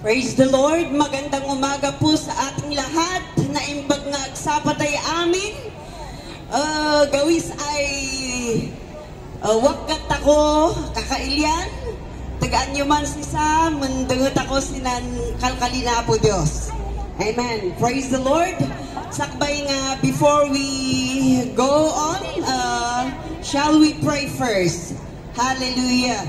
Praise the Lord. Magandang umaga po sa ating lahat na imbag nga agsapat ay amin. Gawis ay wakat ako kakailyan. Tagaan nyo man si Sam, mandangot ako sinan kalkalina po Diyos. Amen. Praise the Lord. Sakbay nga, before we go on, shall we pray first? Hallelujah.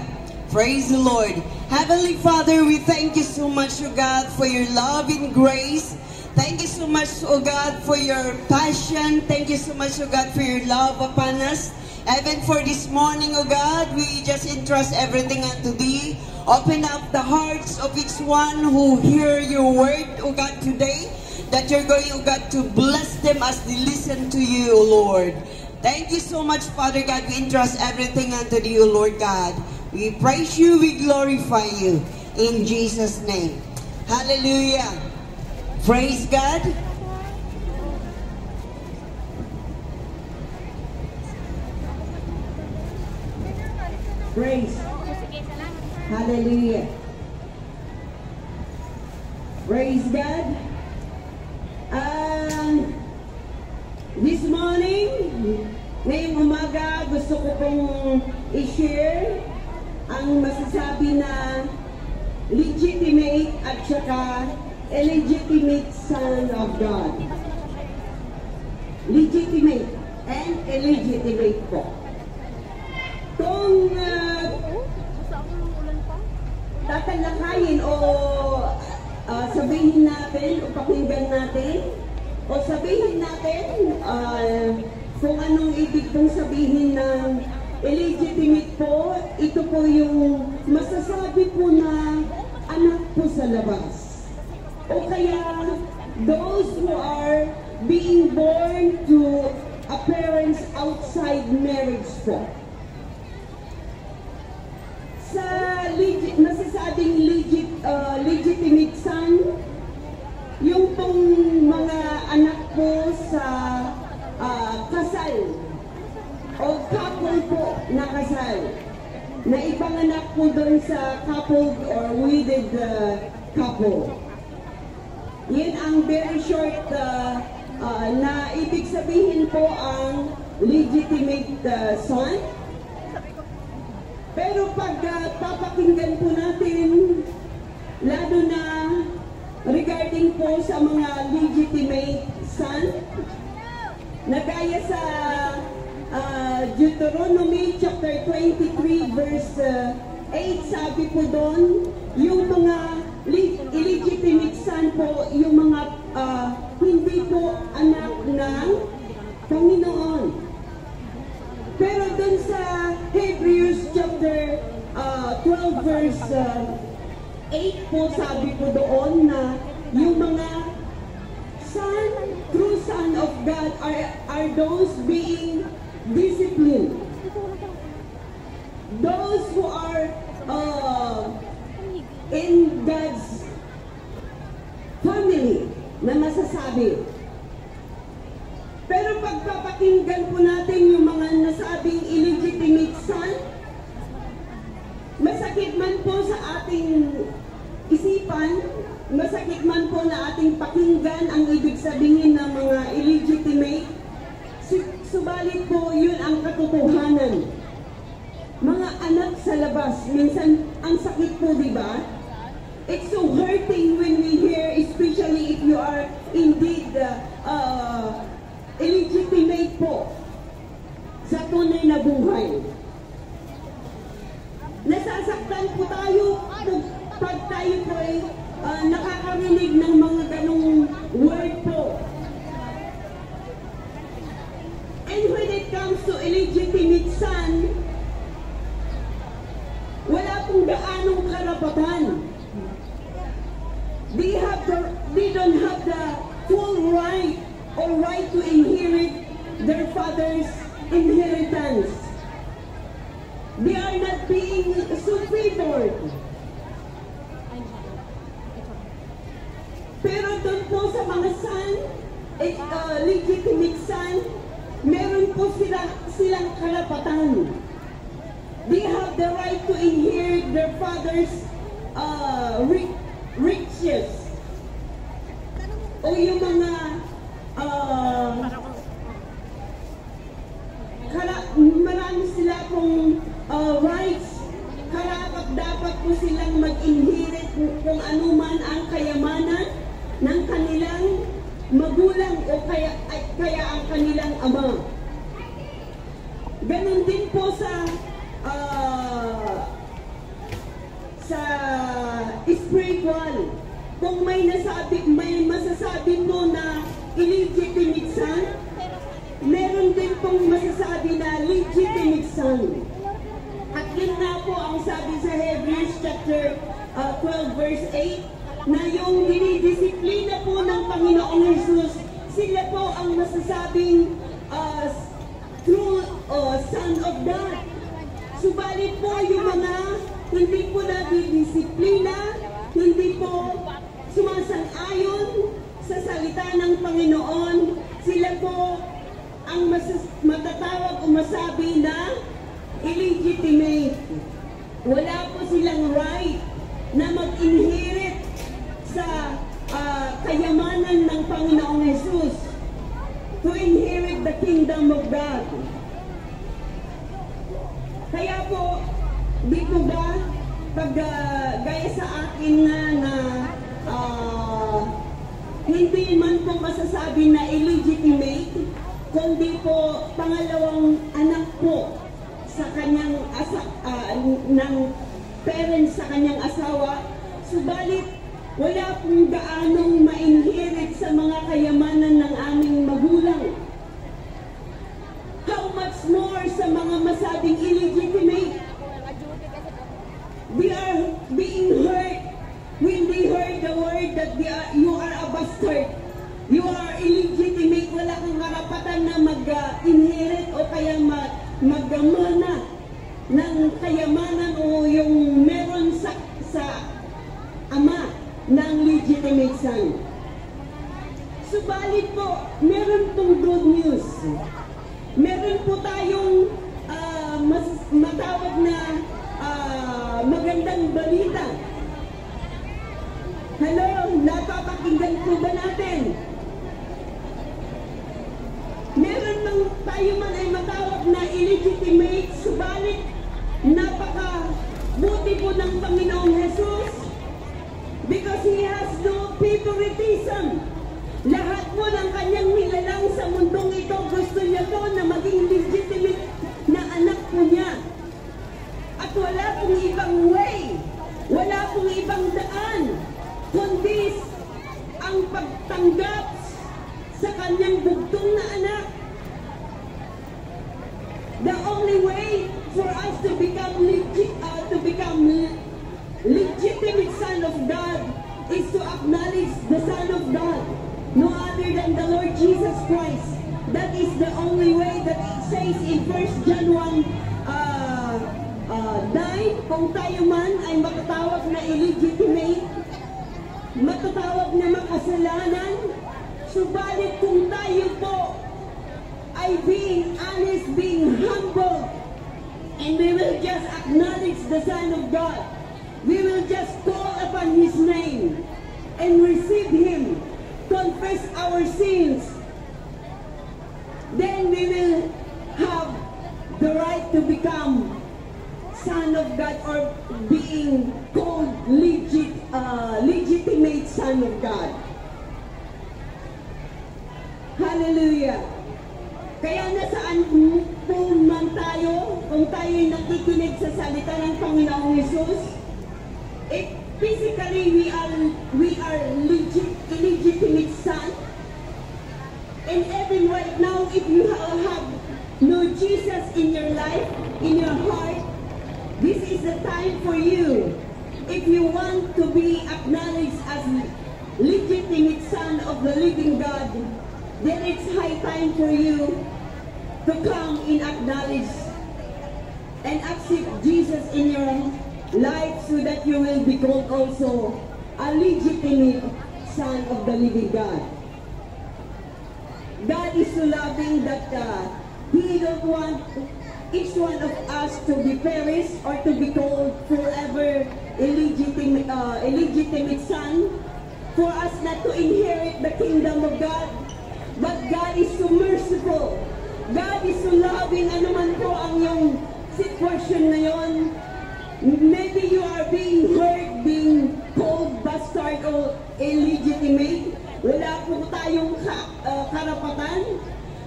Praise the Lord. Heavenly Father, we thank you so much, O God, for your love and grace. Thank you so much, O God, for your passion. Thank you so much, O God, for your love upon us. Even for this morning, O God, we just entrust everything unto Thee. Open up the hearts of each one who hear your word, O God, today, that you're going, O God, to bless them as they listen to you, O Lord. Thank you so much, Father God. We entrust everything unto Thee, O Lord God. We praise you, we glorify you, in Jesus' name. Hallelujah. Praise God. Praise. Hallelujah. Praise God. This morning, ngayong umaga, gusto ko pong i-share ang masasabi na legitimate at saka illegitimate son of God. Legitimate and illegitimate po. Kung tatalakayin o sabihin natin o pakinggan natin o sabihin natin kung anong ibig pong sabihin ng illegitimate po, ito po yung masasabi po na anak po sa labas. O kaya, those who are being born to a parents outside marriage po. Sa masasabing legitimate son, yung pong mga anak po sa kasal o couple po na kasal, na ipanganak po doon sa coupled or wedded couple. Yan ang very short na ibig sabihin po ang legitimate son. Pero pag papakinggan po natin, lalo na regarding po sa mga legitimate son, na gaya sa Deuteronomy chapter 23 verse 8, sabi po doon, yung mga illegitimate son po, yung mga hindi po anak ng Panginoon. Pero doon sa Hebrews chapter 12 verse 8 po, sabi po doon na yung mga son, true son of God are those being disciplined. Those who are in God's family na masasabi. Pero pagpapakinggan po natin yung mga nasabing illegitimate son, masakit man po sa ating isipan, masakit man po na ating pakinggan ang ibig sabihin ng mga illegitimate, subalit po yun ang katotohanan. Mga anak sa labas, minsan ang sakit po, di ba? It's so hurting when we hear, especially if you are indeed illegitimate po sa tunay na buhay. Nasasaktan po tayo pag tayo po ay nakakarinig ng mga ganong word po. And when it comes to illegitimate son, wala pong gaanong karapatan. They don't have the full right or right to inherit their father's inheritance. They are not being favored. Pero doon po sa mga son, legitimate son, meron po silang karapatan. They have the right to inherit their father's rich kung anuman ang kayamanan ng kanilang magulang o kaya ang kanilang ama. Ganon din po sa spiritual. Kung may masasabi po na illegitimate son, meron din pong masasabi na legitimate son. At yun nga po ang sabi sa Hebrews chapter 12 verse 8, na yung dinidisiplina po ng Panginoong Jesus, sila po ang masasabing true son of God. Subalit po yung mga hindi po nadidisiplina, hindi po sumasang-ayon sa salita ng Panginoon, sila po ang matatawag o masabi na illegitimate. Wala po silang right na mag-inherit sa kayamanan ng Panginoong Jesus, to inherit the kingdom of God. Kaya po, di po ba, pag gaya sa akin na hindi man po masasabi na illegitimate, kundi po pangalawang anak po sa kanyang ng parents sa kanyang asawa, subalit wala pong gaanong ma-inherit sa mga kayamanan ng aming magulang. How much more sa mga masabing illegitimate? We are being hurt when they heard the word that you are a bastard. You are illegitimate. Wala kang karapatan na mag-inherit o kaya maggamana ng kayamanan o yung meron sa ama ng legitimate son. Subalit po, meron pong good news. Meron po tayong matawag na magandang balita. Hello, napapakinggan po ba natin? Meron lang tayo man ay matawag na illegitimate, subalit napaka-buti po ng Panginoong Jesus because He has no favoritism. Lahat po ng kanyang nilalang sa mundong ito, gusto niya po na maging legitimate na anak po niya. At wala pong ibang way, wala pong ibang daan, kundi ang pagtanggap sa kanyang bugtong na anak. The only way for us to become legitimate son of God is to acknowledge the Son of God, no other than the Lord Jesus Christ. That is the only way that it says in 1 John 1, 9, kung tayo man ay matatawag na illegitimate, matatawag na makasalanan, subalit kung tayo po ay being honest, being humble, and we will just acknowledge the Son of God, we will just call upon His name and receive Him, confess our sins, then we will have the right to become Son of God or being called legitimate Son of God. Hallelujah! Kaya nasaan po man tayo, kung tayo'y nakikinig sa salita ng Panginoong Jesus, physically we are legitimate son. And even right now, if you have no Jesus in your life, in your heart, this is the time for you. If you want to be acknowledged as legitimate son of the living God, then it's high time for you to come and acknowledge and accept Jesus in your life so that you will be called also a legitimate son of the living God. God is so loving that He don't want each one of us to be perished or to be called forever illegitimate son, for us not to inherit the kingdom of God. But God is so merciful. God is so loving. Ano man po ang yung sitwasyon ngayon, maybe you are being hurt, being called considered illegitimate. Wala po tayong karapatan.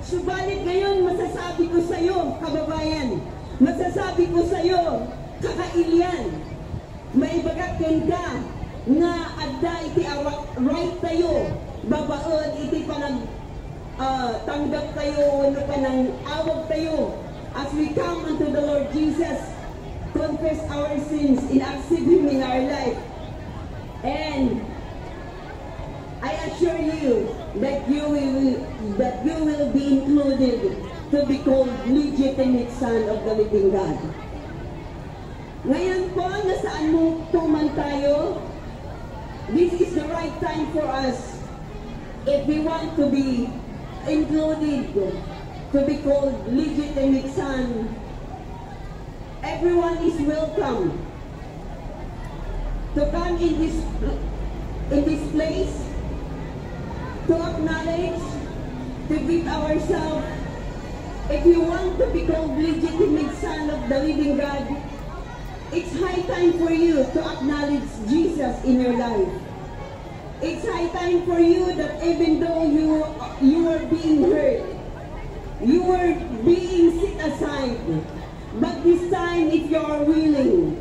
Subalit ngayon, masasabi ko sa iyo, kababayan, masasabi ko sa iyo, kakailian, may bagakken ka nga adda iti right tayo, babaon iti panag tanggap tayo, ano pa ng awag tayo, as we come unto the Lord Jesus, confess our sins and accept Him in our life. And I assure you that you will be included to be called legitimate son of the living God. Ngayon po, nasaan mo po man tayo, this is the right time for us if we want to be included to be called legitimate son. Everyone is welcome to come in this place, to acknowledge, to give ourselves. If you want to be called legitimate son of the living God, it's high time for you to acknowledge Jesus in your life. It's high time for you that even though you are being hurt, you are being set aside, but this time if you are willing,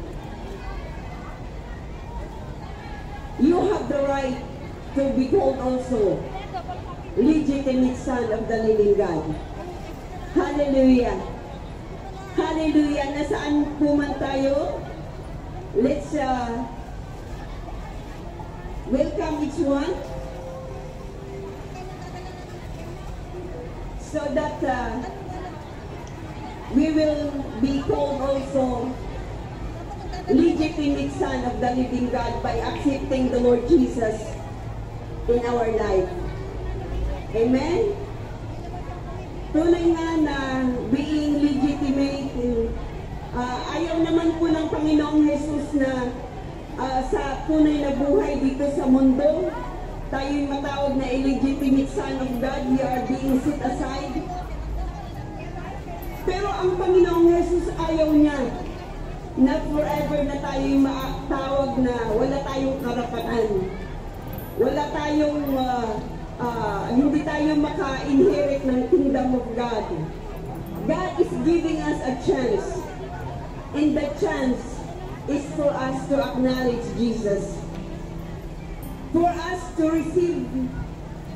you have the right to be called also legitimate son of the living God. Hallelujah. Hallelujah. Nasaan po man tayo? Let's welcome each one so that we will be called also legitimate son of the living God by accepting the Lord Jesus in our life. Amen? Tunay nga na being legitimate, ayaw naman po ng Panginoong Jesus na sa tunay na buhay dito sa mundo, tayo'y matawag na illegitimate son of God, we are being set aside. Pero ang Panginoong Jesus ayaw niya na forever na tayo'y matawag na wala tayong karapatan. Wala tayong, hindi tayo maka-inherit ng kingdom of God. God is giving us a chance. And the chance is for us to acknowledge Jesus. For us to receive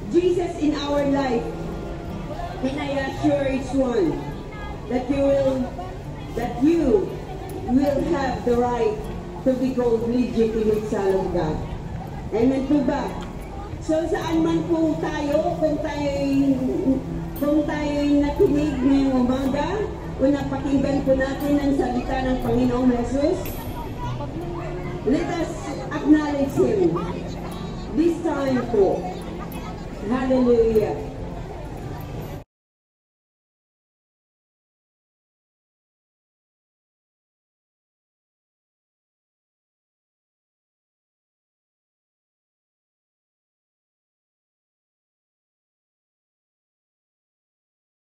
Jesus in our life. And I assure each one that you will have the right to be called legitimate son of God. Amen po ba? So saan man po tayo, kung tayo'y nakinig ngayong umaga, o napakinggan po natin ang salita ng Panginoong Jesus, let us acknowledge Him this time po. Hallelujah.